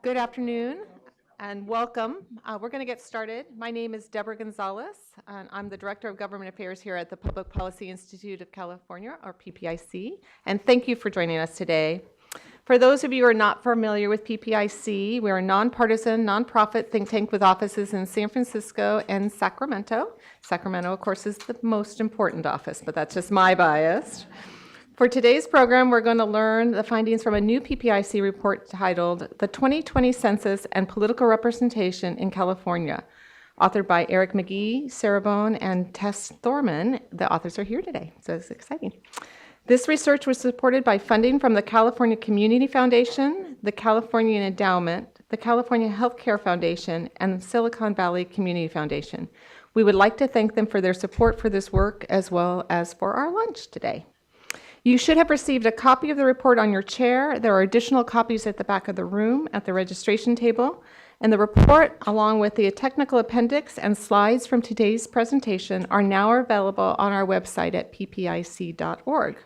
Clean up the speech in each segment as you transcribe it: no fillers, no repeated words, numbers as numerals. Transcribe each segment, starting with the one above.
Good afternoon and welcome. We're going to get started. My name is Deborah Gonzalez, and I'm the Director of Government Affairs here at the Public Policy Institute of California, or PPIC, and thank you for joining us today. For those of you who are not familiar with PPIC, we're a nonpartisan, nonprofit think tank with offices in San Francisco and Sacramento. Sacramento, of course, is the most important office, but that's just my bias. For today's program, we're going to learn the findings from a new PPIC report titled The 2020 Census and Political Representation in California, authored by Eric McGhee, Sarah Bone, and Tess Thorman. The authors are here today, so it's exciting. This research was supported by funding from the California Community Foundation, the California Endowment, the California Healthcare Foundation, and the Silicon Valley Community Foundation. We would like to thank them for their support for this work as well as for our lunch today. You should have received a copy of the report on your chair. There are additional copies at the back of the room at the registration table. And the report, along with the technical appendix and slides from today's presentation, are now available on our website at ppic.org.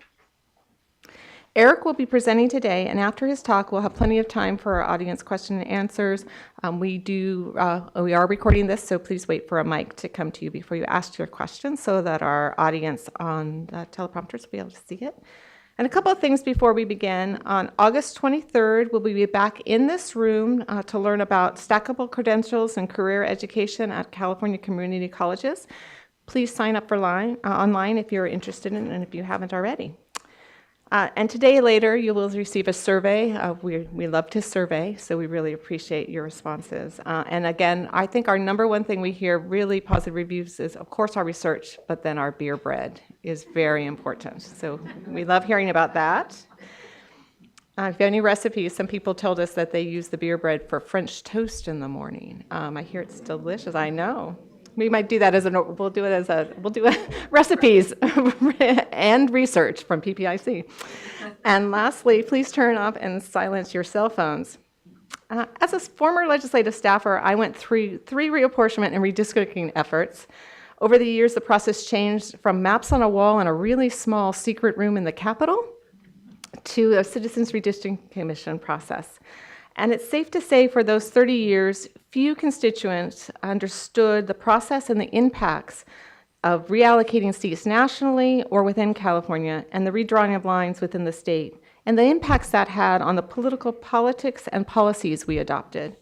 Eric will be presenting today, and after his talk, we'll have plenty of time for our audience question and answers. We are recording this, so please wait for a mic to come to you before you ask your question so that our audience on the teleprompters will be able to see it. And a couple of things before we begin. On August 23rd, we'll be back in this room to learn about stackable credentials and career education at California community colleges. Please sign up for online if you're interested in it and if you haven't already. And today later, you will receive a survey. We love to survey, so we really appreciate your responses. And again, I think our number one thing we hear really positive reviews is, of course, our research, but then our beer bread is very important. So we love hearing about that. If you have any recipes, some people told us that they use the beer bread for French toast in the morning. I hear it's delicious, I know. We might do that we'll do recipes and research from PPIC. And lastly, please turn off and silence your cell phones. As a former legislative staffer, I went through three reapportionment and redistricting efforts. Over the years, the process changed from maps on a wall in a really small secret room in the Capitol to a Citizens Redistricting Commission process. And it's safe to say for those 30 years, few constituents understood the process and the impacts of reallocating seats nationally or within California and the redrawing of lines within the state, and the impacts that had on the politics and policies we adopted.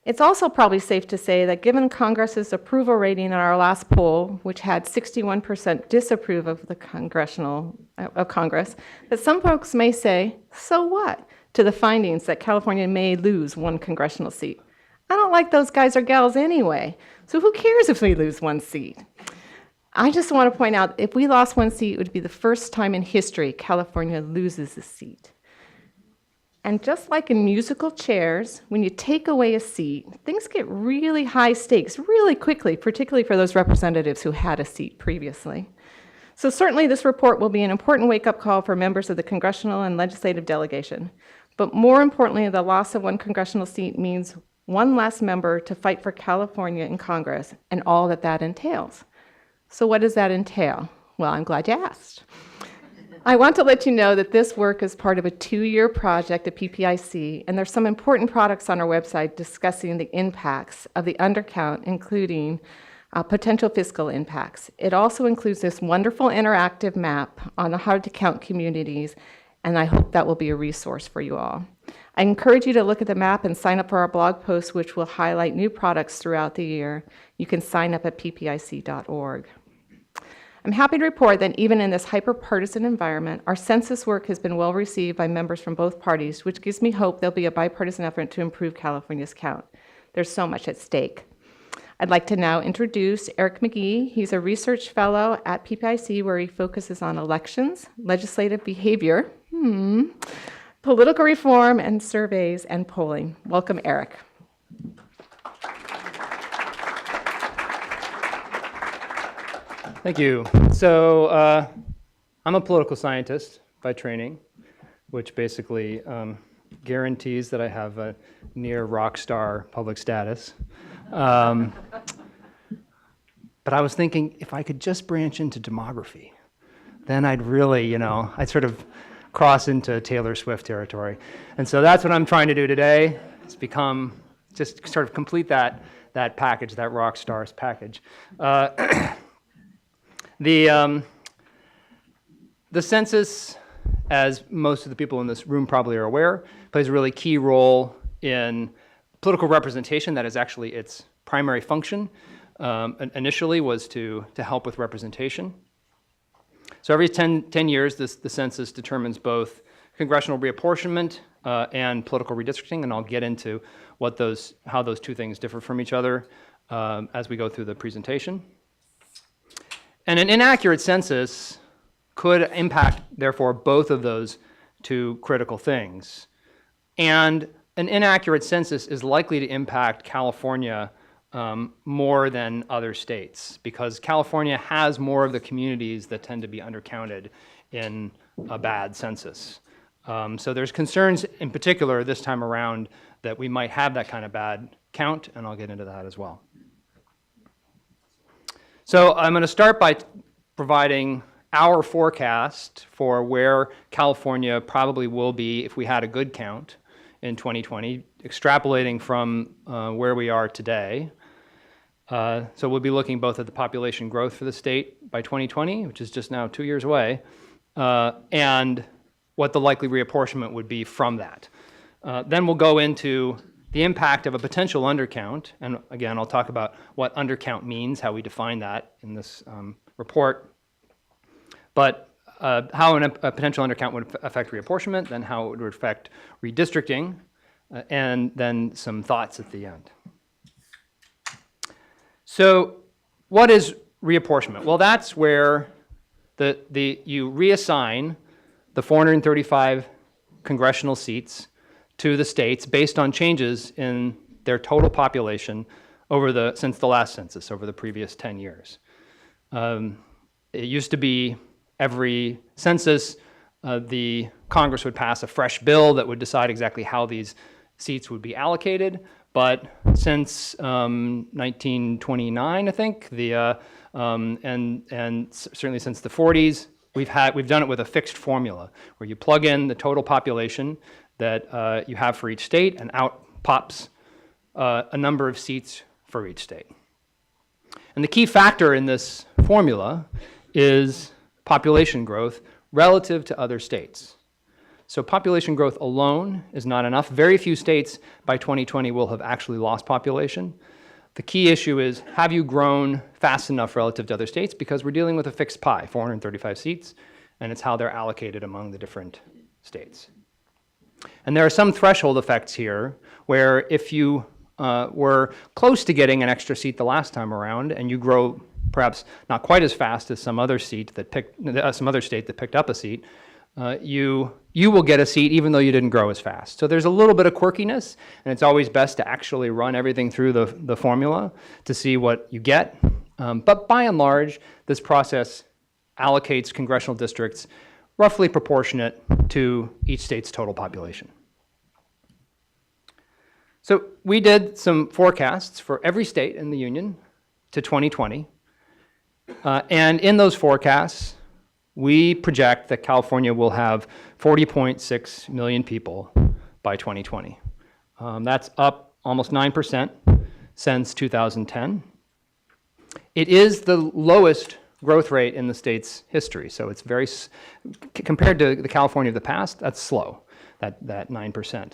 It's also probably safe to say that given Congress's approval rating in our last poll, which had 61% disapprove of the Congress, that some folks may say, so what? To the findings that California may lose one congressional seat. I don't like those guys or gals anyway, so who cares if we lose one seat? I just want to point out, if we lost one seat, it would be the first time in history California loses a seat. And just like in musical chairs, when you take away a seat, things get really high stakes really quickly, particularly for those representatives who had a seat previously. So certainly this report will be an important wake-up call for members of the congressional and legislative delegation. But more importantly, the loss of one congressional seat means one less member to fight for California in Congress and all that that entails. So what does that entail? Well, I'm glad you asked. I want to let you know that this work is part of a 2-year project at PPIC, and there's some important products on our website discussing the impacts of the undercount, including potential fiscal impacts. It also includes this wonderful interactive map on the hard-to-count communities, and I hope that will be a resource for you all. I encourage you to look at the map and sign up for our blog post, which will highlight new products throughout the year. You can sign up at ppic.org. I'm happy to report that even in this hyper-partisan environment, our census work has been well received by members from both parties, which gives me hope there'll be a bipartisan effort to improve California's count. There's so much at stake. I'd like to now introduce Eric McGhee. He's a research fellow at PPIC where he focuses on elections, legislative behavior, political reform, and surveys and polling. Welcome, Eric. Thank you. So I'm a political scientist by training, which basically guarantees that I have a near rock star public status. But I was thinking if I could just branch into demography, then I'd really, I'd sort of cross into Taylor Swift territory. And so that's what I'm trying to do today. undercounts become, just sort of complete that package, that rock stars package. The census, as most of the people in this room probably are aware, plays a really key role in political representation. That is actually its primary function. Initially was to help with representation. So every 10 years, the census determines both congressional reapportionment and political redistricting, and I'll get into how those two things differ from each other as we go through the presentation. And an inaccurate census could impact, therefore, both of those two critical things. And an inaccurate census is likely to impact California more than other states, because California has more of the communities that tend to be undercounted in a bad census. So there's concerns in particular this time around that we might have that kind of bad count, and I'll get into that as well. So I'm going to start by providing our forecast for where California probably will be if we had a good count in 2020, extrapolating from where we are today. So we'll be looking both at the population growth for the state by 2020, which is just now 2 years away, and what the likely reapportionment would be from that. Then we'll go into the impact of a potential undercount, and again, I'll talk about what undercount means, how we define that in this report, but how a potential undercount would affect reapportionment, then how it would affect redistricting, and then some thoughts at the end. So what is reapportionment? Well, that's where you reassign the 435 congressional seats to the states based on changes in their total population since the last census, over the previous 10 years. It used to be every census, the Congress would pass a fresh bill that would decide exactly how these seats would be allocated. But since 1929, I think, and certainly since the 40s, we've done it with a fixed formula where you plug in the total population that you have for each state, and out pops a number of seats for each state. And the key factor in this formula is population growth relative to other states. So population growth alone is not enough. Very few states by 2020 will have actually lost population. The key issue is, have you grown fast enough relative to other states? Because we're dealing with a fixed pie, 435 seats, and it's how they're allocated among the different states. And there are some threshold effects here where if you were close to getting an extra seat the last time around and you grow perhaps not quite as fast as some other state that picked up a seat, you will get a seat even though you didn't grow as fast. So there's a little bit of quirkiness, and it's always best to actually run everything through the formula to see what you get. But by and large, this process allocates congressional districts roughly proportionate to each state's total population. So we did some forecasts for every state in the union to 2020. And in those forecasts, we project that California will have 40.6 million people by 2020. That's up almost 9% since 2010. It is the lowest growth rate in the state's history, so it's very, compared to the California of the past, that's slow, that 9%.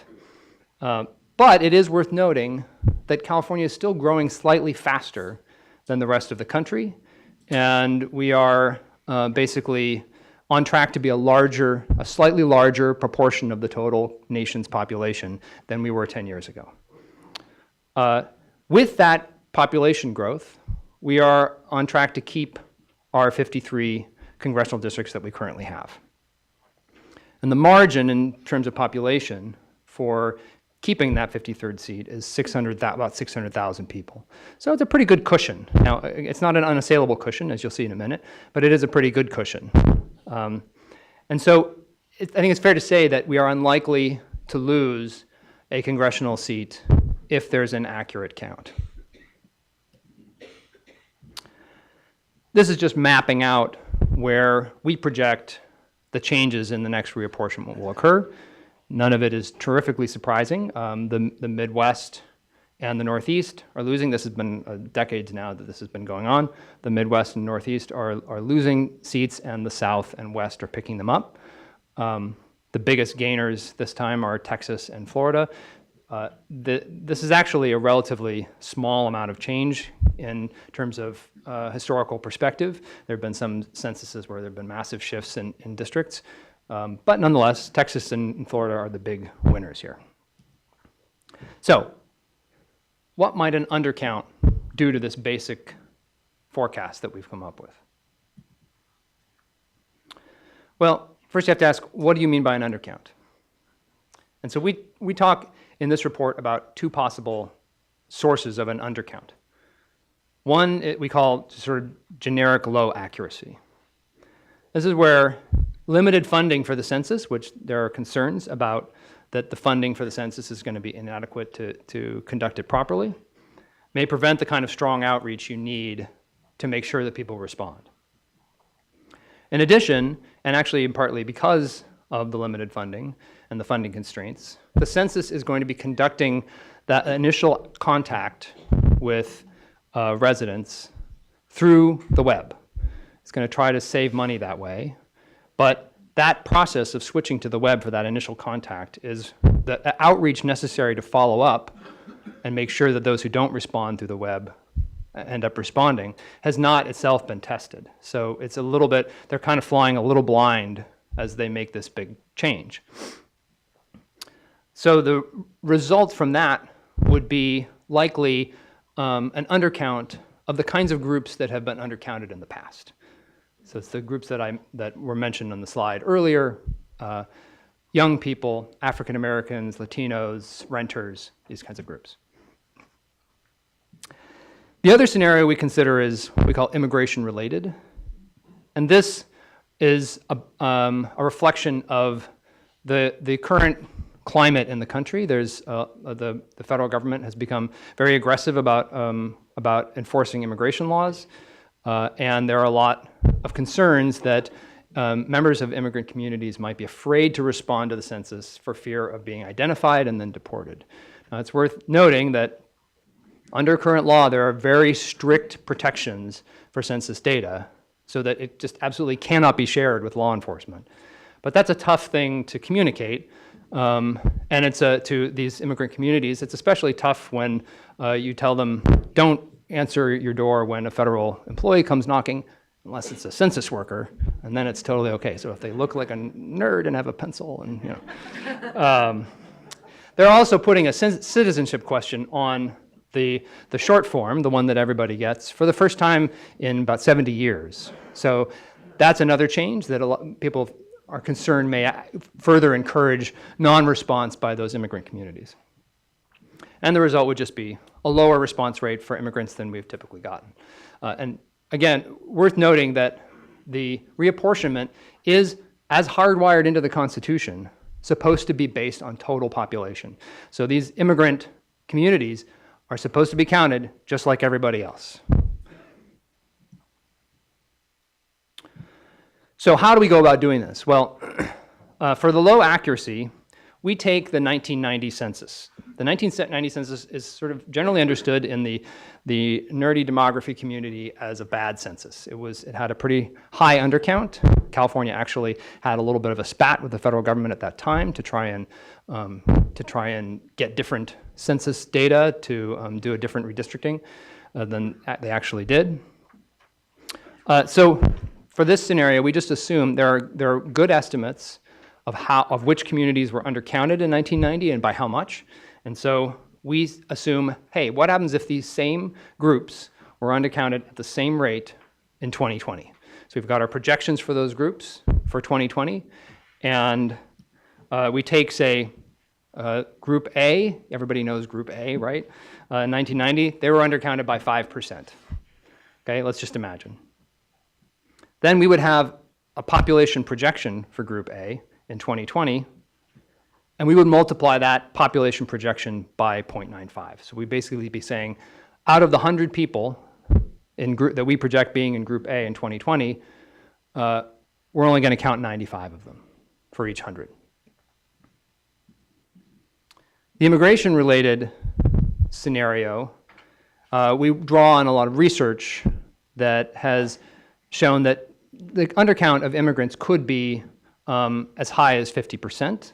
But it is worth noting that California is still growing slightly faster than the rest of the country, and we are basically on track to be a slightly larger proportion of the total nation's population than we were 10 years ago. With that population growth, we are on track to keep our 53 congressional districts that we currently have. And the margin in terms of population for keeping that 53rd seat is about 600,000 people. So it's a pretty good cushion. Now, it's not an unassailable cushion, as you'll see in a minute, but it is a pretty good cushion. And so I think it's fair to say that we are unlikely to lose a congressional seat if there's an accurate count. This is just mapping out where we project the changes in the next reapportionment will occur. None of it is terrifically surprising. The Midwest and the Northeast are losing. This has been decades now that this has been going on. The Midwest and Northeast are losing seats, and the South and West are picking them up. The biggest gainers this time are Texas and Florida. This is actually a relatively small amount of change in terms of historical perspective. There have been some censuses where there have been massive shifts in districts. But nonetheless, Texas and Florida are the big winners here. So, what might an undercount do to this basic forecast that we've come up with? Well, first you have to ask, what do you mean by an undercount? And so we talk in this report about two possible sources of an undercount. One we call sort of generic low accuracy. This is where limited funding for the census, which there are concerns about that the funding for the census is going to be inadequate to conduct it properly, may prevent the kind of strong outreach you need to make sure that people respond. In addition, and actually partly because of the limited funding and the funding constraints, the census is going to be conducting that initial contact with residents through the web. It's going to try to save money that way, but that process of switching to the web for that initial contact is the outreach necessary to follow up and make sure that those who don't respond through the web end up responding has not itself been tested. So it's a little bit, they're kind of flying a little blind as they make this big change. So the result from that would be likely an undercount of the kinds of groups that have been undercounted in the past. So it's the groups that were mentioned on the slide earlier, young people, African Americans, Latinos, renters, these kinds of groups. The other scenario we consider is what we call immigration related. And this is a reflection of the current climate in the country. There's the federal government has become very aggressive about enforcing immigration laws. And there are a lot of concerns that members of immigrant communities might be afraid to respond to the census for fear of being identified and then deported. Now, it's worth noting that under current law, there are very strict protections for census data so that it just absolutely cannot be shared with law enforcement. But that's a tough thing to communicate. And it's to these immigrant communities, it's especially tough when you tell them, don't answer your door when a federal employee comes knocking, unless it's a census worker, and then it's totally okay. So if they look like a nerd and have a pencil, and you know. They're also putting a citizenship question on the short form, the one that everybody gets, for the first time in about 70 years. So that's another change that a lot people are concerned may further encourage non-response by those immigrant communities. And the result would just be a lower response rate for immigrants than we've typically gotten. And again, worth noting that the reapportionment is, as hardwired into the Constitution, supposed to be based on total population. So these immigrant communities are supposed to be counted just like everybody else. So how do we go about doing this? Well, for the low accuracy, we take the 1990 census. The 1990 census is sort of generally understood in the nerdy demography community as a bad census. It had a pretty high undercount. California actually had a little bit of a spat with the federal government at that time to try and get different census data to do a different redistricting than they actually did. So for this scenario, we just assume there are good estimates of which communities were undercounted in 1990 and by how much. And so we assume, hey, what happens if these same groups were undercounted at the same rate in 2020? So we've got our projections for those groups for 2020, and we take, say, Group A. Everybody knows Group A, right? In 1990, they were undercounted by 5%. Okay, let's just imagine. Then we would have a population projection for Group A in 2020, and we would multiply that population projection by 0.95. So we'd basically be saying, out of the 100 people that we project being in Group A in 2020, we're only going to count 95 of them for each 100. The immigration-related scenario, we draw on a lot of research that has shown that the undercount of immigrants could be as high as 50%.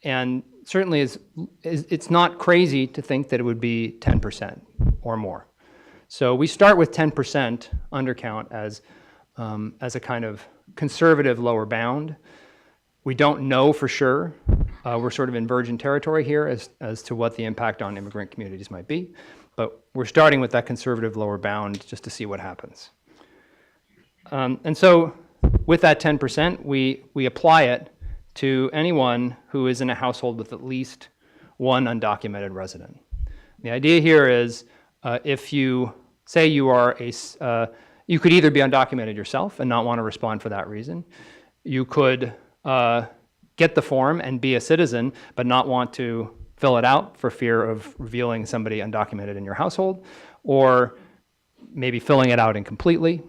And certainly it's not crazy to think that it would be 10% or more. So we start with 10% undercount as a kind of conservative lower bound. We don't know for sure. We're sort of in virgin territory here as to what the impact on immigrant communities might be. But we're starting with that conservative lower bound just to see what happens. And so with that 10%, we apply it to anyone who is in a household with at least one undocumented resident. The idea here is if you say you are you could either be undocumented yourself and not want to respond for that reason. You could get the form and be a citizen, but not want to fill it out for fear of revealing somebody undocumented in your household, or maybe filling it out incompletely.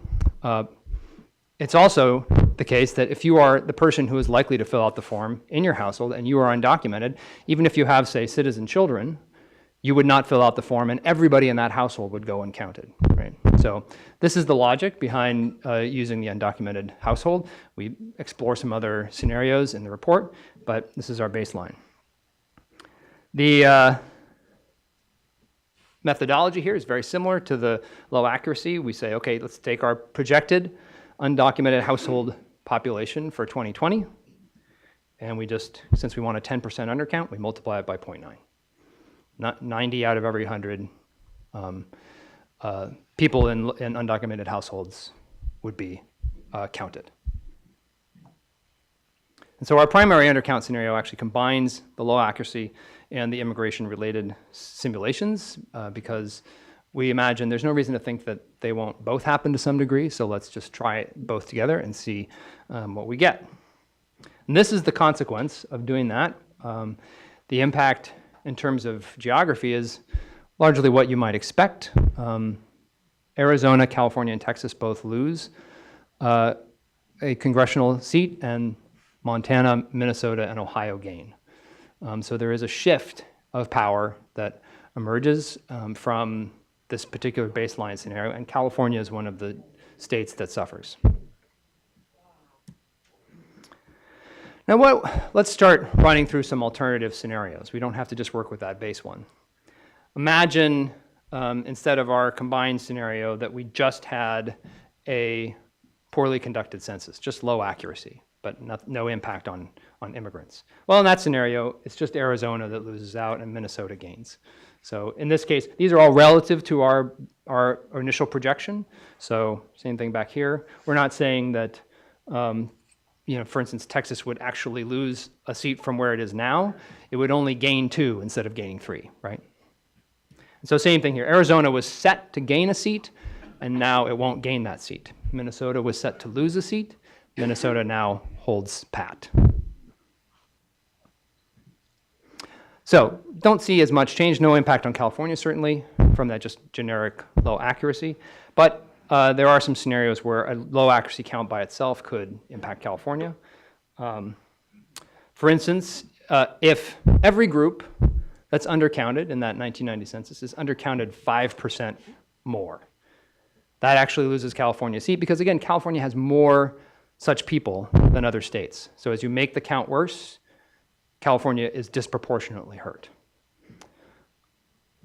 It's also the case that if you are the person who is likely to fill out the form in your household and you are undocumented, even if you have, say, citizen children, you would not fill out the form and everybody in that household would go uncounted, right? So this is the logic behind using the undocumented household. We explore some other scenarios in the report, but this is our baseline. The methodology here is very similar to the low accuracy. We say, okay, let's take our projected undocumented household population for 2020, and we just, since we want a 10% undercount, we multiply it by 0.9. Not 90 out of every 100 people in undocumented households would be counted. And so our primary undercount scenario actually combines the low accuracy and the immigration-related simulations because we imagine there's no reason to think that they won't both happen to some degree, so let's just try it both together and see what we get. And this is the consequence of doing that. The impact in terms of geography is largely what you might expect. Arizona, California, and Texas both lose a congressional seat, and Montana, Minnesota, and Ohio gain. So there is a shift of power that emerges from this particular baseline scenario, and California is one of the states that suffers. Now let's start running through some alternative scenarios. We don't have to just work with that base one. Imagine instead of our combined scenario that we just had a poorly conducted census, just low accuracy, but no impact on immigrants. Well, in that scenario, it's just Arizona that loses out and Minnesota gains. So in this case, these are all relative to our initial projection. So same thing back here. We're not saying that, for instance, Texas would actually lose a seat from where it is now. It would only gain 2 instead of gaining 3, right? So same thing here. Arizona was set to gain a seat, and now it won't gain that seat. Minnesota was set to lose a seat. Minnesota now holds pat. So don't see as much change, no impact on California certainly from that just generic low accuracy, but there are some scenarios where a low accuracy count by itself could impact California. For instance, if every group that's undercounted in that 1990 census is undercounted 5% more, that actually loses California a seat because again, California has more such people than other states. So as you make the count worse, California is disproportionately hurt.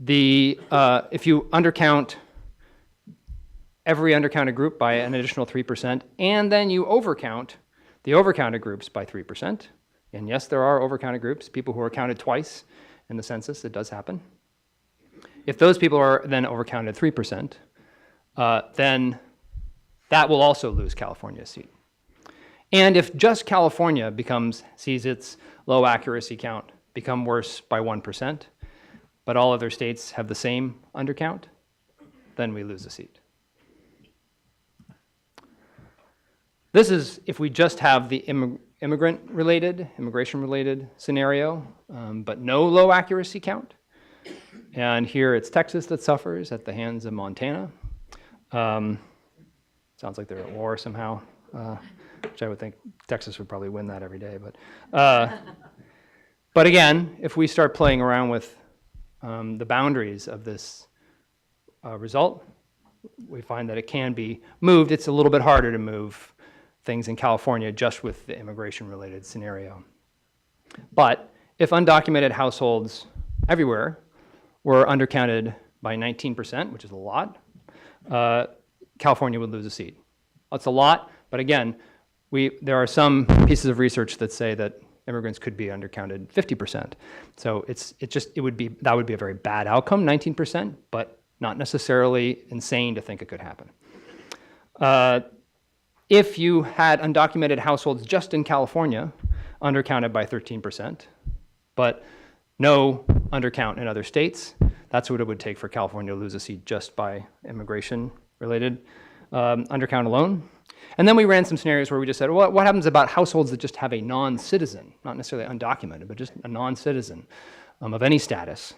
If you undercount every undercounted group by an additional 3%, and then you overcount the overcounted groups by 3%, and yes, there are overcounted groups, people who are counted twice in the census, it does happen. If those people are then overcounted 3%, then that will also lose California a seat. And if just California sees its low accuracy count become worse by 1%, but all other states have the same undercount, then we lose a seat. This is if we just have the immigration-related scenario, but no low accuracy count. And here it's Texas that suffers at the hands of Montana. Sounds like they're at war somehow. Which I would think Texas would probably win that every day. But But again, if we start playing around with the boundaries of this result, we find that it can be moved. It's a little bit harder to move things in California just with the immigration-related scenario. But if undocumented households everywhere were undercounted by 19%, which is a lot, California would lose a seat. It's a lot, but again, there are some pieces of research that say that immigrants could be undercounted 50%. So that would be a very bad outcome, 19%, but not necessarily insane to think it could happen. If you had undocumented households just in California, undercounted by 13%, but no undercount in other states, that's what it would take for California to lose a seat just by immigration-related undercount alone. And then we ran some scenarios where we just said, well, what happens about households that just have a non-citizen, not necessarily undocumented, but just a non-citizen of any status?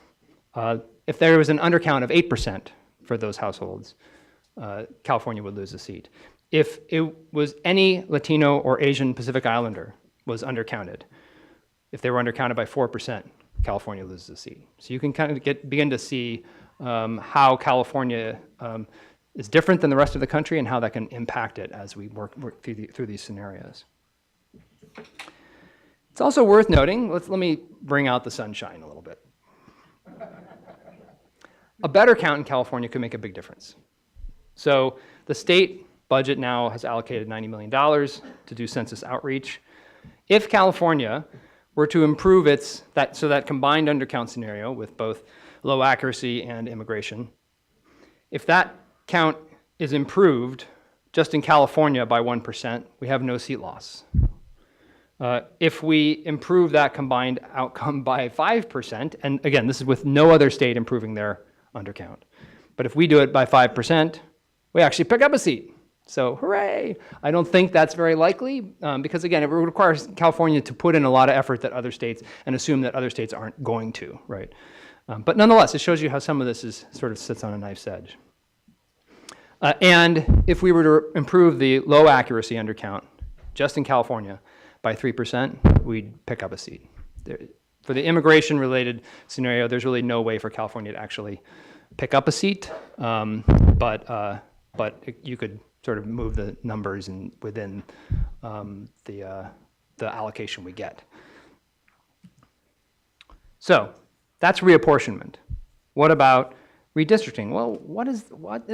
If there was an undercount of 8% for those households, California would lose a seat. If it was any Latino or Asian Pacific Islander was undercounted, if they were undercounted by 4%, California loses a seat. So you can kind of begin to see how California is different than the rest of the country and how that can impact it as we work through these scenarios. It's also worth noting, let me bring out the sunshine a little bit. A better count in California could make a big difference. So the state budget now has allocated $90 million to do census outreach. If California were to improve that combined undercount scenario with both low accuracy and immigration, if that count is improved just in California by 1%, we have no seat loss. If we improve that combined outcome by 5%, and again, this is with no other state improving their undercount, but if we do it by 5%, we actually pick up a seat. So hooray! I don't think that's very likely because again, it requires California to put in a lot of effort that other states and assume that other states aren't going to, right? But nonetheless, it shows you how some of this sort of sits on a knife's edge. And if we were to improve the low accuracy undercount just in California by 3%, we'd pick up a seat. For the immigration-related scenario, there's really no way for California to actually pick up a seat, but you could sort of move the numbers within the allocation we get. So that's reapportionment. What about redistricting? Well, what is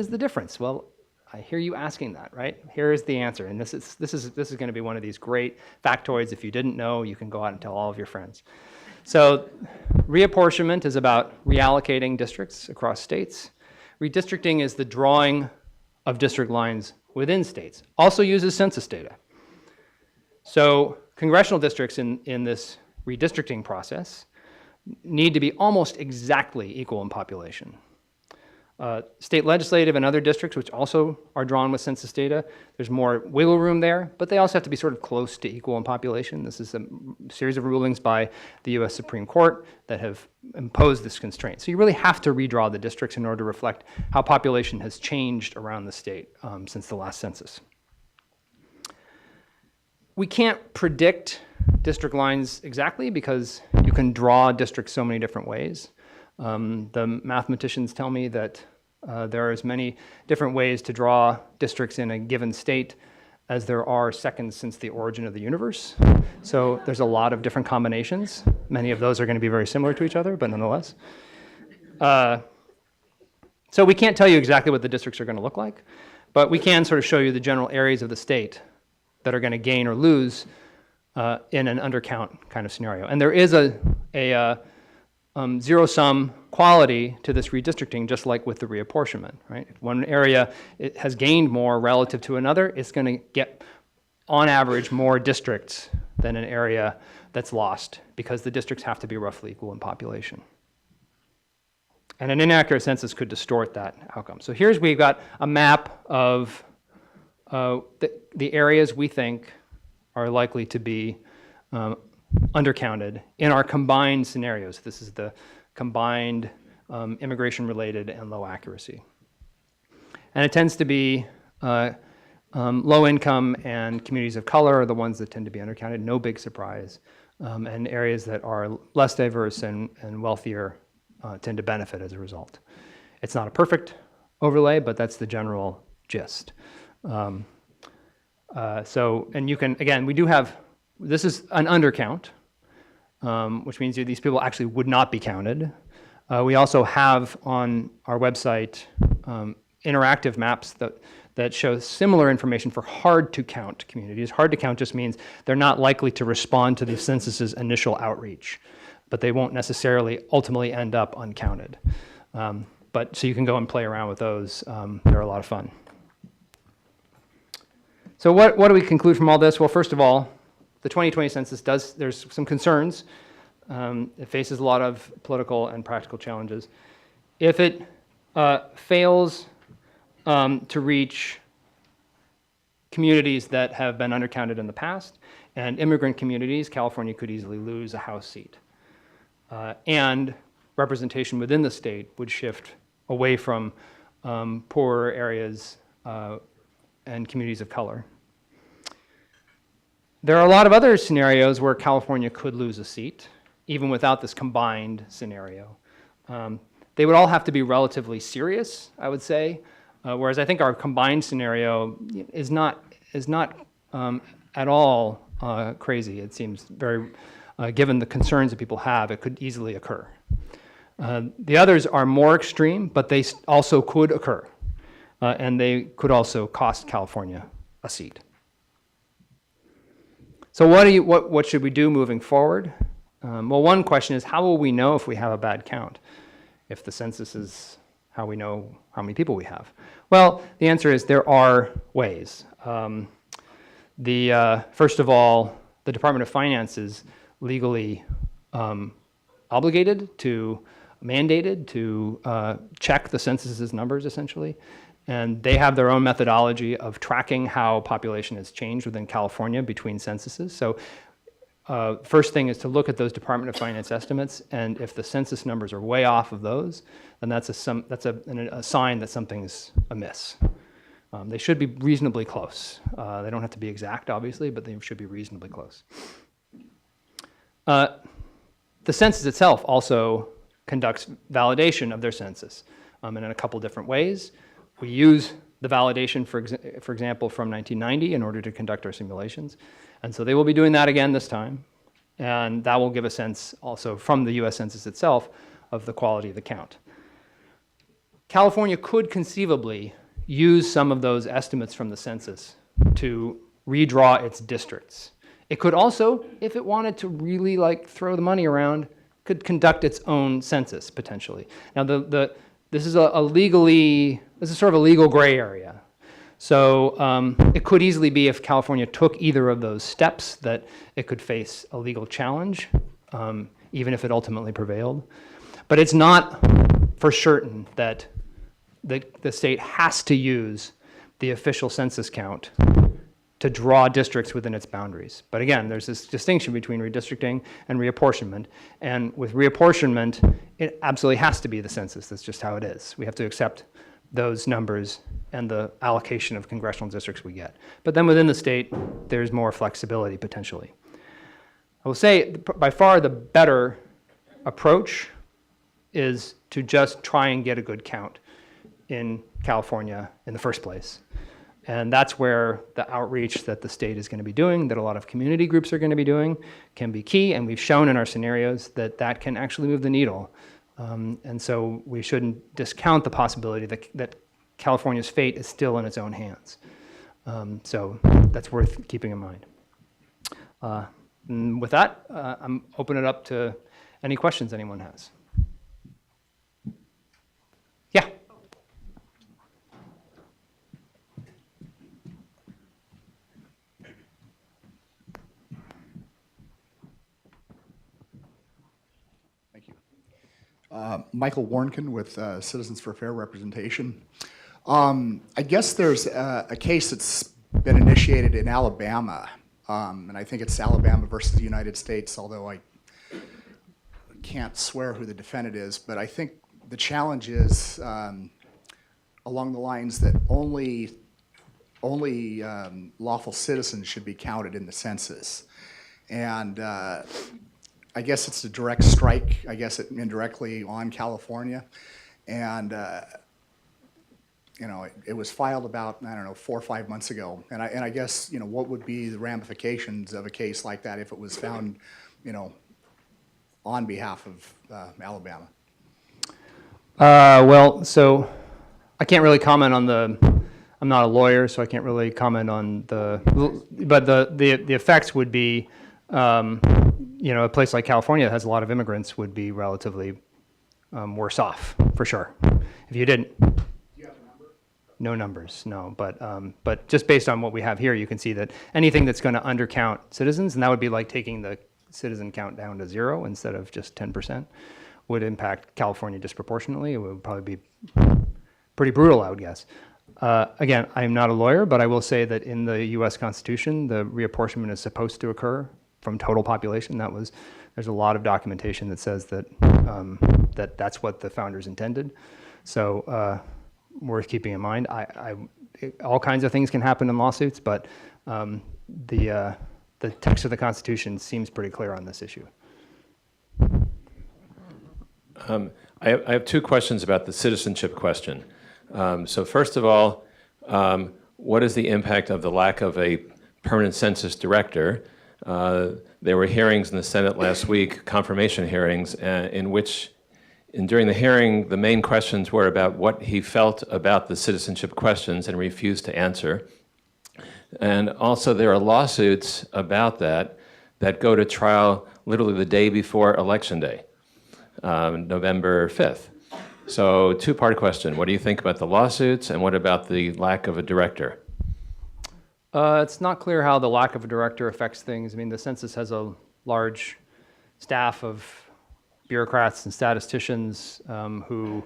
the difference? Well, I hear you asking that, right? Here is the answer, and this is going to be one of these great factoids. If you didn't know, you can go out and tell all of your friends. So reapportionment is about reallocating districts across states. Redistricting is the drawing of district lines within states. Also uses census data. So congressional districts in this redistricting process need to be almost exactly equal in population. State legislative and other districts, which also are drawn with census data, there's more wiggle room there, but they also have to be sort of close to equal in population. This is a series of rulings by the US Supreme Court that have imposed this constraint. So you really have to redraw the districts in order to reflect how population has changed around the state since the last census. We can't predict district lines exactly because you can draw districts so many different ways. The mathematicians tell me that there are as many different ways to draw districts in a given state as there are seconds since the origin of the universe. So there's a lot of different combinations. Many of those are going to be very similar to each other, but nonetheless. So we can't tell you exactly what the districts are going to look like, but we can sort of show you the general areas of the state that are going to gain or lose in an undercount kind of scenario. And there is a zero-sum quality to this redistricting, just like with the reapportionment, right? If one area has gained more relative to another, it's going to get, on average, more districts than an area that's lost because the districts have to be roughly equal in population. And an inaccurate census could distort that outcome. So we've got a map of the areas we think are likely to be undercounted in our combined scenarios. This is the combined immigration-related and low accuracy. And it tends to be low income and communities of color are the ones that tend to be undercounted. No big surprise. and areas that are less diverse and wealthier tend to benefit as a result. It's not a perfect overlay, but that's the general gist. And you can, again, we do have, this is an undercount, which means these people actually would not be counted. We also have on our website interactive maps that show similar information for hard to count communities. Hard to count just means they're not likely to respond to the census's initial outreach, but they won't necessarily ultimately end up uncounted. But so you can go and play around with those. They're a lot of fun. So what do we conclude from all this? Well, first of all, the 2020 census there's some concerns. It faces a lot of political and practical challenges. If it fails to reach communities that have been undercounted in the past and immigrant communities, California could easily lose a House seat. And representation within the state would shift away from poorer areas and communities of color. There are a lot of other scenarios where California could lose a seat, even without this combined scenario. They would all have to be relatively serious, I would say, whereas I think our combined scenario is not at all crazy. It seems very, given the concerns that people have, it could easily occur. The others are more extreme, but they also could occur, and they could also cost California a seat. So what should we do moving forward? Well, one question is, how will we know if we have a bad count? If the census is how we know how many people we have? Well, the answer is there are ways. First of all, the Department of Finance is legally mandated to check the census's numbers, essentially. And they have their own methodology of tracking how population has changed within California between censuses. So first thing is to look at those Department of Finance estimates, and if the census numbers are way off of those, then that's a sign that something's amiss. They should be reasonably close. They don't have to be exact, obviously, but they should be reasonably close. The census itself also conducts validation of their census, and in a couple different ways. We use the validation, for example, from 1990 in order to conduct our simulations. And so they will be doing that again this time. And that will give a sense also from the US Census itself of the quality of the count. California could conceivably use some of those estimates from the census to redraw its districts. It could also, if it wanted to really throw the money around, could conduct its own census potentially. Now this is sort of a legal gray area. So it could easily be, if California took either of those steps, that it could face a legal challenge, even if it ultimately prevailed. But it's not for certain that the state has to use the official census count to draw districts within its boundaries. But again, there's this distinction between redistricting and reapportionment. And with reapportionment, it absolutely has to be the census. That's just how it is. We have to accept those numbers and the allocation of congressional districts we get. But then within the state, there's more flexibility potentially. I will say by far the better approach is to just try and get a good count in California in the first place. And that's where the outreach that the state is going to be doing, that a lot of community groups are going to be doing, can be key. And we've shown in our scenarios that can actually move the needle. And so we shouldn't discount the possibility that California's fate is still in its own hands. So that's worth keeping in mind. And with that, I'm opening it up to any questions anyone has. Yeah. Michael Warnken with Citizens for Fair Representation. I guess there's a case that's been initiated in Alabama, and I think it's Alabama versus the United States, although I can't swear who the defendant is, but I think the challenge is along the lines that only lawful citizens should be counted in the census. And I guess it's a direct strike, I guess indirectly on California. And it was filed about, I don't know, 4 or 5 months ago. And I guess, what would be the ramifications of a case like that if it was found, on behalf of Alabama? Well, so I can't really comment on I'm not a lawyer, so I can't really comment on but the effects would be, a place like California that has a lot of immigrants would be relatively worse off, for sure. If you didn't. Do you have a number? No numbers, no. But just based on what we have here, you can see that anything that's going to undercount citizens, and that would be like taking the citizen count down to 0 instead of just 10%, would impact California disproportionately. It would probably be pretty brutal, I would guess. Again, I'm not a lawyer, but I will say that in the U.S. Constitution, the reapportionment is supposed to occur from total population. There's a lot of documentation that says that that's what the founders intended. So worth keeping in mind. All kinds of things can happen in lawsuits, but the text of the Constitution seems pretty clear on this issue. I have 2 questions about the citizenship question. So first of all, what is the impact of the lack of a permanent census director? There were hearings in the Senate last week, confirmation hearings, during the hearing, the main questions were about what he felt about the citizenship questions and refused to answer. And also there are lawsuits about that go to trial literally the day before Election Day, November 5th. So 2-part question. What do you think about the lawsuits, and what about the lack of a director? It's not clear how the lack of a director affects things. I mean, the census has a large staff of bureaucrats and statisticians who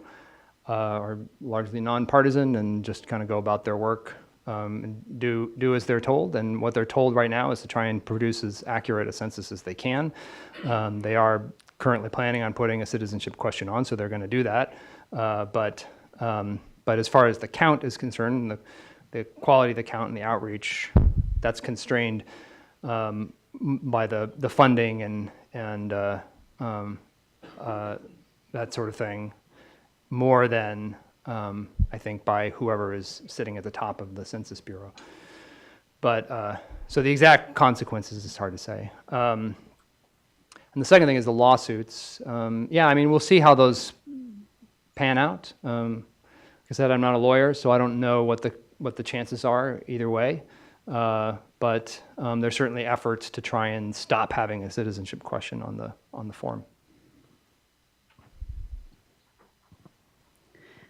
are largely nonpartisan and just kind of go about their work and do as they're told. And what they're told right now is to try and produce as accurate a census as they can. They are currently planning on putting a citizenship question on, so they're going to do that. But as far as the count is concerned, the quality of the count and the outreach, that's constrained by the funding and that sort of thing, more than I think by whoever is sitting at the top of the Census Bureau. But so the exact consequences is hard to say. And the second thing is the lawsuits. Yeah, I mean, we'll see how those pan out. Like I said, I'm not a lawyer, so I don't know what the chances are either way. But there's certainly efforts to try and stop having a citizenship question on the form.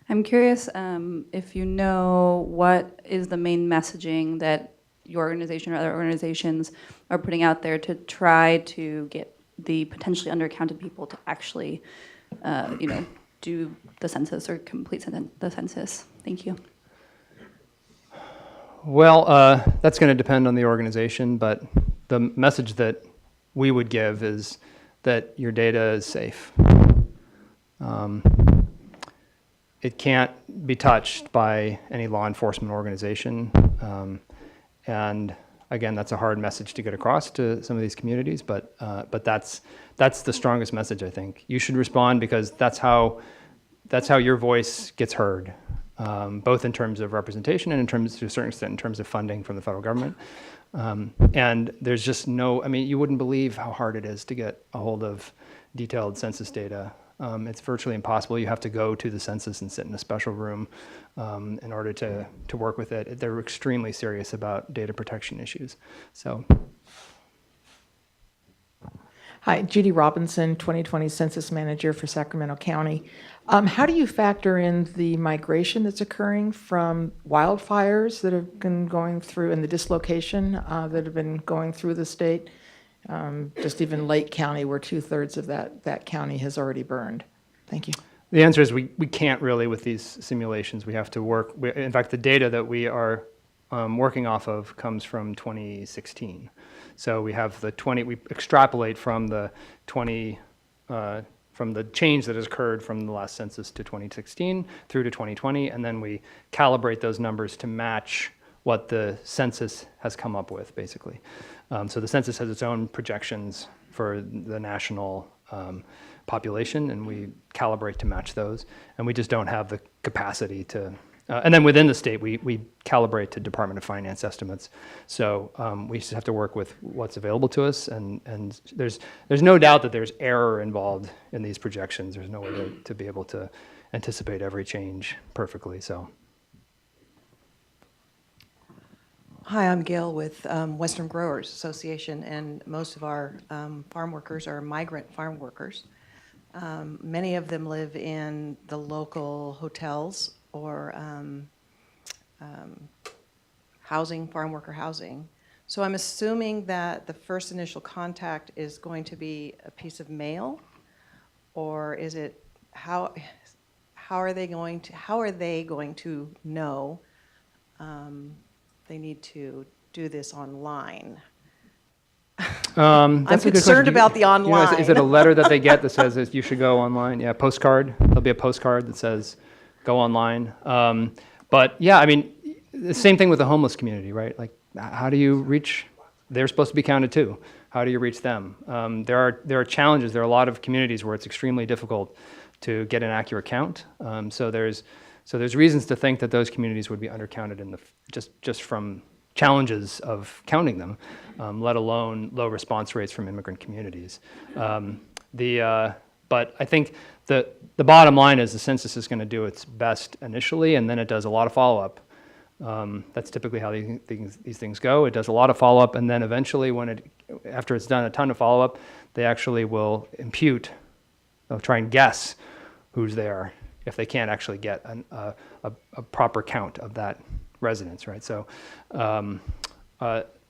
I'm curious if you know what is the main messaging that your organization or other organizations are putting out there to try to get the potentially undercounted people to actually, do the census or complete the census. Thank you. Well, that's going to depend on the organization, but the message that we would give is that your data is safe. It can't be touched by any law enforcement organization. And again, that's a hard message to get across to some of these communities, but that's the strongest message, I think. You should respond because that's how your voice gets heard, both in terms of representation and to a certain extent in terms of funding from the federal government. And there's just you wouldn't believe how hard it is to get a hold of detailed census data. It's virtually impossible. You have to go to the census and sit in a special room in order to work with it. They're extremely serious about data protection issues. So. Hi, Judy Robinson, 2020 Census Manager for Sacramento County. How do you factor in the migration that's occurring from wildfires that have been going through and the dislocation that have been going through the state? Just even Lake County, where 2/3 of that county has already burned. Thank you. The answer is we can't really with these simulations. We have to work. In fact, the data that we are working off of comes from 2016. So we have we extrapolate from the from the change that has occurred from the last census to 2016 through to 2020, and then we calibrate those numbers to match what the census has come up with, basically. So the census has its own projections for the national population, and we calibrate to match those. And we just don't have the capacity to, and then within the state, we calibrate to Department of Finance estimates. So we just have to work with what's available to us, and there's no doubt that there's error involved in these projections. There's no way to be able to anticipate every change perfectly, so. Hi, I'm Gail with Western Growers Association, and most of our farm workers are migrant farm workers. Many of them live in the local hotels or housing, farm worker housing. So I'm assuming that the first initial contact is going to be a piece of mail, or is it how are they going to know they need to do this online? I'm That's a good concerned question. about the online. Is it a letter that they get that says you should go online? Yeah, postcard. There'll be a postcard that says go online. But yeah, I mean, the same thing with the homeless community, right? Like, how do you reach? They're supposed to be counted too. How do you reach them? There are challenges. There are a lot of communities where it's extremely difficult to get an accurate count. So there's reasons to think that those communities would be undercounted in the just from challenges of counting them, let alone low response rates from immigrant communities. But I think the bottom line is the census is going to do its best initially, and then it does a lot of follow-up. That's typically how these things go. It does a lot of follow-up, and then eventually, after it's done a ton of follow-up, they actually will impute. They'll try and guess who's there if they can't actually get a proper count of that residence, right? So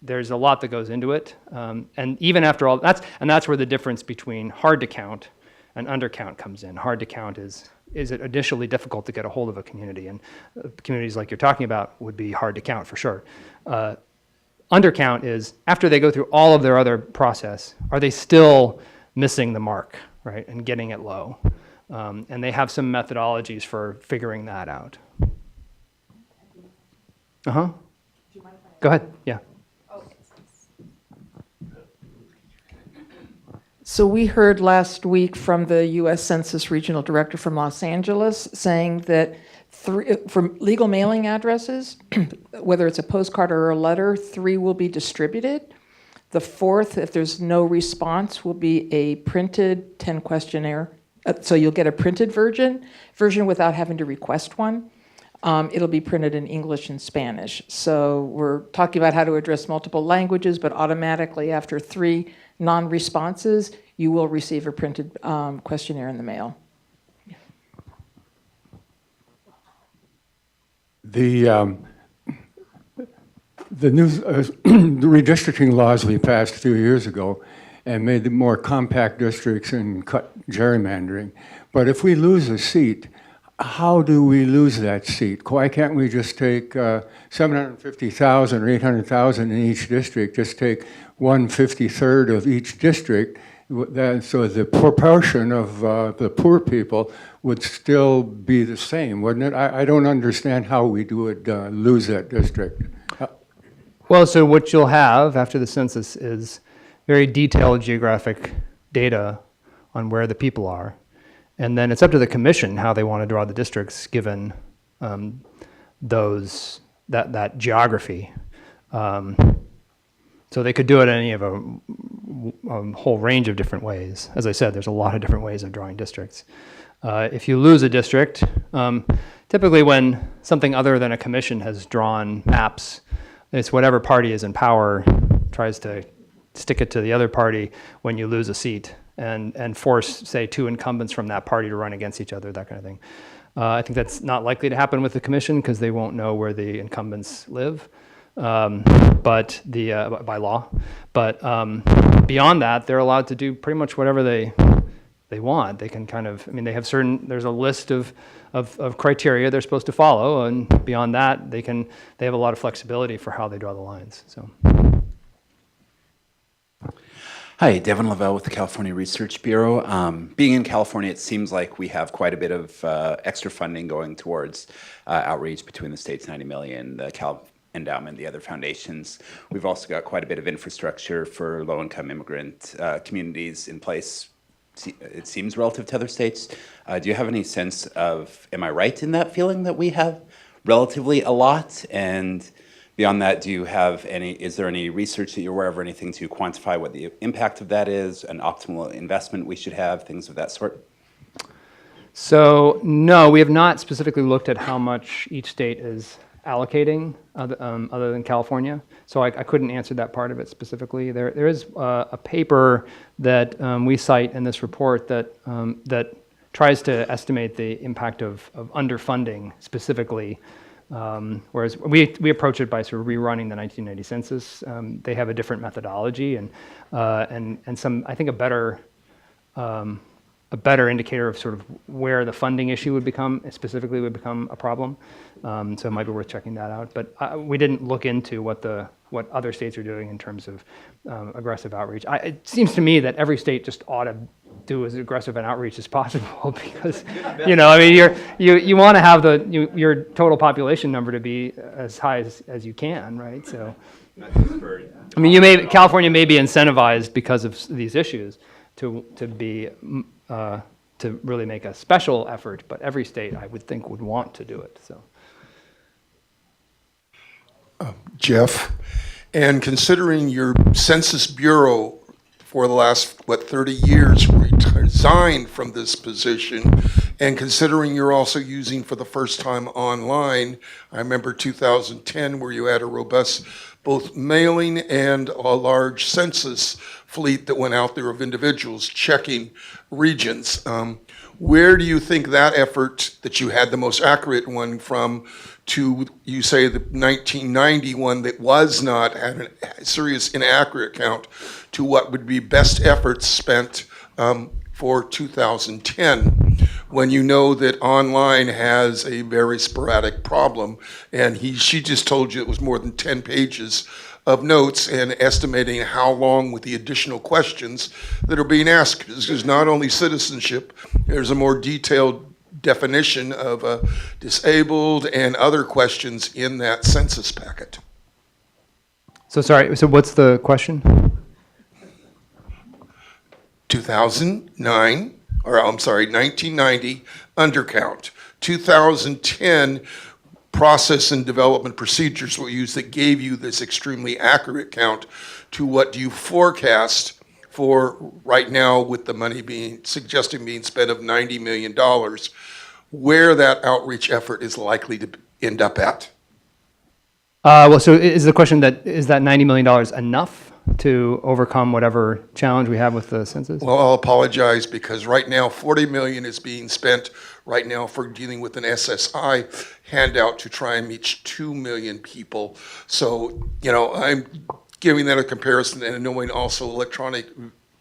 there's a lot that goes into it, and even after all, that's where the difference between hard to count and undercount comes in. Hard to count is it initially difficult to get a hold of a community, and communities like you're talking about would be hard to count for sure. Undercount is after they go through all of their other process, are they still missing the mark, right, and getting it low? And they have some methodologies for figuring that out. Uh-huh. Go ahead, yeah. So we heard last week from the U.S. Census Regional Director from Los Angeles saying that for legal mailing addresses, whether it's a postcard or a letter, 3 will be distributed. The 4th, if there's no response, will be a printed 10 questionnaire. So you'll get a printed version without having to request one. It'll be printed in English and Spanish. So we're talking about how to address multiple languages, but automatically after 3 non-responses, you will receive a printed questionnaire in the mail. The new the redistricting laws we passed a few years ago and made them more compact districts and cut gerrymandering. But if we lose a seat, how do we lose that seat? Why can't we just take 750,000 or 800,000 in each district, just take 1/53rd of each district, so the proportion of the poor people would still be the same, wouldn't it? I don't understand how we would lose that district. Well, so what you'll have after the census is very detailed geographic data on where the people are. And then it's up to the commission how they want to draw the districts given that geography. So they could do it in any of a whole range of different ways. As I said, there's a lot of different ways of drawing districts. If you lose a district, typically when something other than a commission has drawn maps, it's whatever party is in power tries to stick it to the other party when you lose a seat and force, say, 2 incumbents from that party to run against each other, that kind of thing. I think that's not likely to happen with the commission because they won't know where the incumbents live, but by law. But beyond that, they're allowed to do pretty much whatever they want. They can kind of, I mean, there's a list of criteria they're supposed to follow, and beyond that, they have a lot of flexibility for how they draw the lines. So. Hi, Devin Lavelle with the California Research Bureau. Being in California, it seems like we have quite a bit of extra funding going towards outreach between the states, 90 million, endowment, the other foundations. We've also got quite a bit of infrastructure for low-income immigrant communities in place, it seems, relative to other states. Do you have any sense of, am I right in that feeling that we have relatively a lot? And beyond that, is there any research that you're aware of or anything to quantify what the impact of that is, an optimal investment we should have, things of that sort? So no, we have not specifically looked at how much each state is allocating other than California. So I couldn't answer that part of it specifically. There is a paper that we cite in this report that tries to estimate the impact of underfunding specifically. Whereas we approach it by sort of rerunning the 1990 census. They have a different methodology and some, I think, a better indicator of sort of where the funding issue specifically would become a problem. So it might be worth checking that out. But we didn't look into what other states are doing in terms of aggressive outreach. It seems to me that every state just ought to do as aggressive an outreach as possible because, I mean, you want to have your total population number to be as high as you can, right? So, I mean, California may be incentivized because of these issues to really make a special effort, but every state, I would think, would want to do it. So, Jeff, and considering your Census Bureau for the last, 30 years resigned from this position, and considering you're also using for the first time online, I remember 2010 where you had a robust both mailing and a large census fleet that went out there of individuals checking regions. Where do you think that effort that you had the most accurate one from to, you say, the 1990 one that was not, had a serious inaccurate count, to what would be best efforts spent for 2010, when you know that online has a very sporadic problem, and she just told you it was more than 10 pages of notes and estimating how long with the additional questions that are being asked. Because not only citizenship, there's a more detailed definition of disabled and other questions in that census packet. so what's the question? 1990, undercount. 2010, process and development procedures were used that gave you this extremely accurate count to what do you forecast for right now with the money being spent of $90 million, where that outreach effort is likely to end up at. So is the question is that $90 million enough to overcome whatever challenge we have with the census? Well, I'll apologize because right now $40 million is being spent right now for dealing with an SSI handout to try and reach 2 million people. So, I'm giving that a comparison and knowing also electronic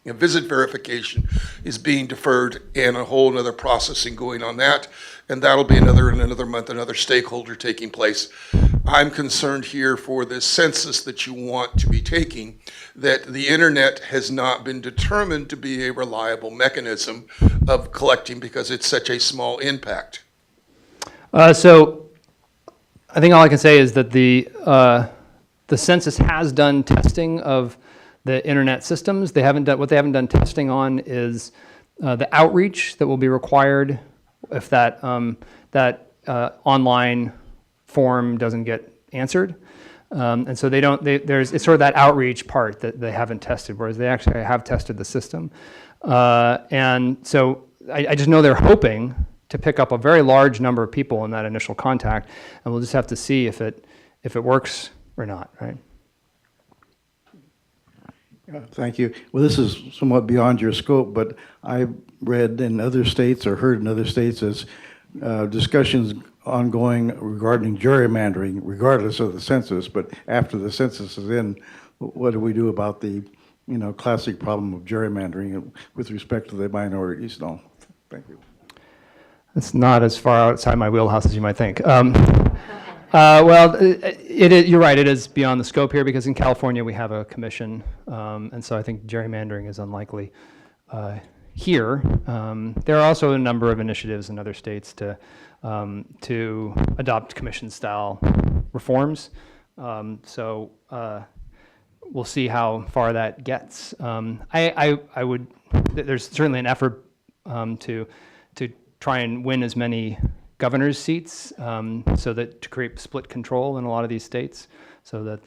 visit verification is being deferred and a whole other processing going on that. And that'll be in another month, another stakeholder taking place. I'm concerned here for this census that you want to be taking, that the internet has not been determined to be a reliable mechanism of collecting because it's such a small impact. So I think all I can say is that the census has done testing of the internet systems. What they haven't done testing on is the outreach that will be required if that online form doesn't get answered. And so it's sort of that outreach part that they haven't tested, whereas they actually have tested the system. And so I just know they're hoping to pick up a very large number of people in that initial contact, and we'll just have to see if it works or not, right? Thank you. Well, this is somewhat beyond your scope, but I read in other states or heard in other states as discussions ongoing regarding gerrymandering, regardless of the census. But after the census is in, what do we do about the, classic problem of gerrymandering with respect to the minorities? No, thank you. It's not as far outside my wheelhouse as you might think. Well, you're right, it is beyond the scope here because in California we have a commission, and so I think gerrymandering is unlikely here. There are also a number of initiatives in other states to adopt commission-style reforms, So we'll see how far that gets. I would. There's certainly an effort to try and win as many governor's seats, so that to create split control in a lot of these states, so that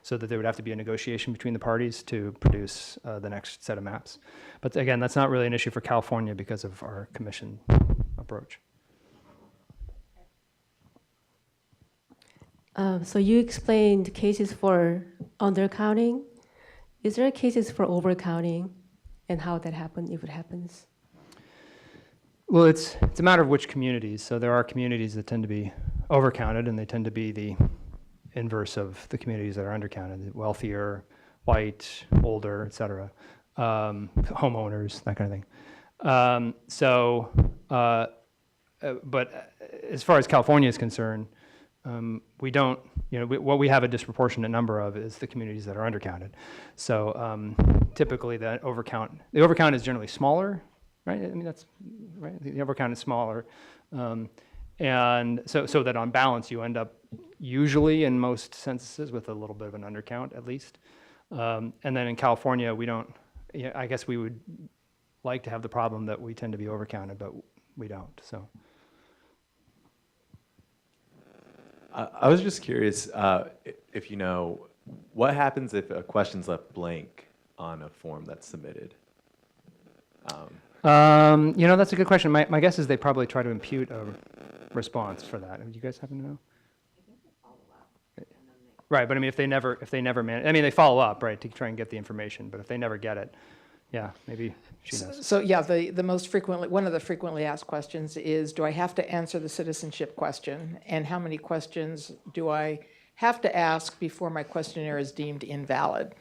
so that there would have to be a negotiation between the parties to produce the next set of maps. But again, that's not really an issue for California because of our commission approach. So you explained cases for undercounting. Is there cases for overcounting, and how that happens if it happens? Well, it's a matter of which communities. So there are communities that tend to be overcounted, and they tend to be the inverse of the communities that are undercounted: wealthier, white, older, et cetera, homeowners, that kind of thing. But as far as California is concerned, we don't, what we have a disproportionate number of is the communities that are undercounted. So typically the overcount is generally smaller, right? I mean, that's right. The overcount is smaller. And so that on balance, you end up usually in most censuses with a little bit of an undercount at least. And then in California, we don't, I guess we would like to have the problem that we tend to be overcounted, but we don't, so. I was just curious if you know, what happens if a question's left blank on a form that's submitted? That's a good question. My guess is they probably try to impute a response for that. Do you guys happen to know? Right, but I mean, if they never they follow up, right, to try and get the information. But if they never get it, yeah, maybe she knows. So yeah, one of the frequently asked questions is, do I have to answer the citizenship question? And how many questions do I have to ask before my questionnaire is deemed invalid?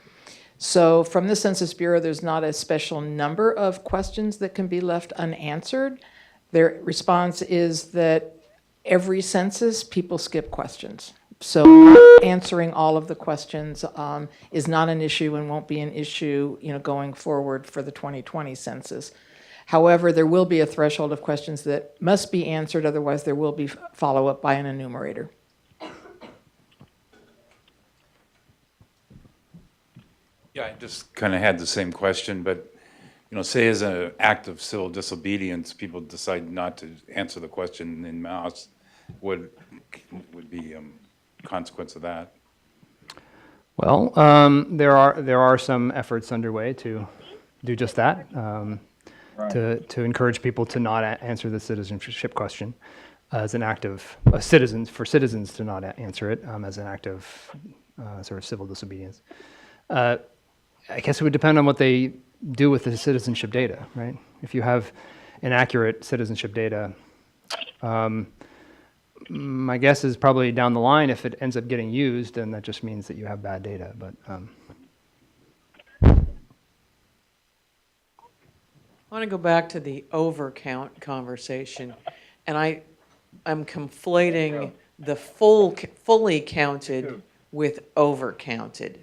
So from the Census Bureau, there's not a special number of questions that can be left unanswered. Their response is that every census, people skip questions. So not answering all of the questions is not an issue and won't be an issue, going forward for the 2020 census. However, there will be a threshold of questions that must be answered, otherwise there will be follow-up by an enumerator. Yeah, I just kind of had the same question, but say as an act of civil disobedience, people decide not to answer the question en masse, would be consequence of that? Well, there are some efforts underway to do just that, to encourage people to not answer the citizenship question as an act of for citizens to not answer it as an act of sort of civil disobedience. I guess it would depend on what they do with the citizenship data, right? If you have inaccurate citizenship data, my guess is probably down the line, if it ends up getting used, then that just means that you have bad data. But I want to go back to the overcount conversation, and I'm conflating the fully counted with overcounted.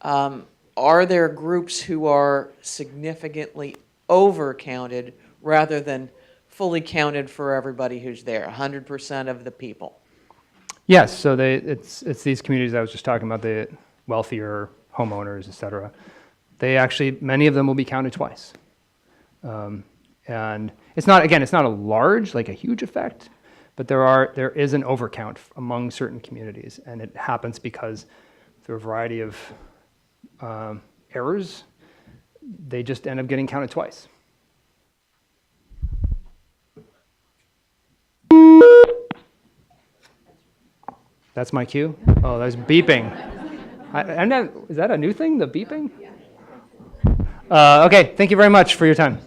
Are there groups who are significantly overcounted rather than fully counted for everybody who's there, 100% of the people? yes, so it's these communities I was just talking about, the wealthier homeowners, et cetera. Many of them will be counted twice. And it's not a large, like a huge effect, but there is an overcount among certain communities, and it happens because through a variety of errors, they just end up getting counted twice. That's my cue? Oh, there's beeping. Is that a new thing, the beeping? Okay, thank you very much for your time.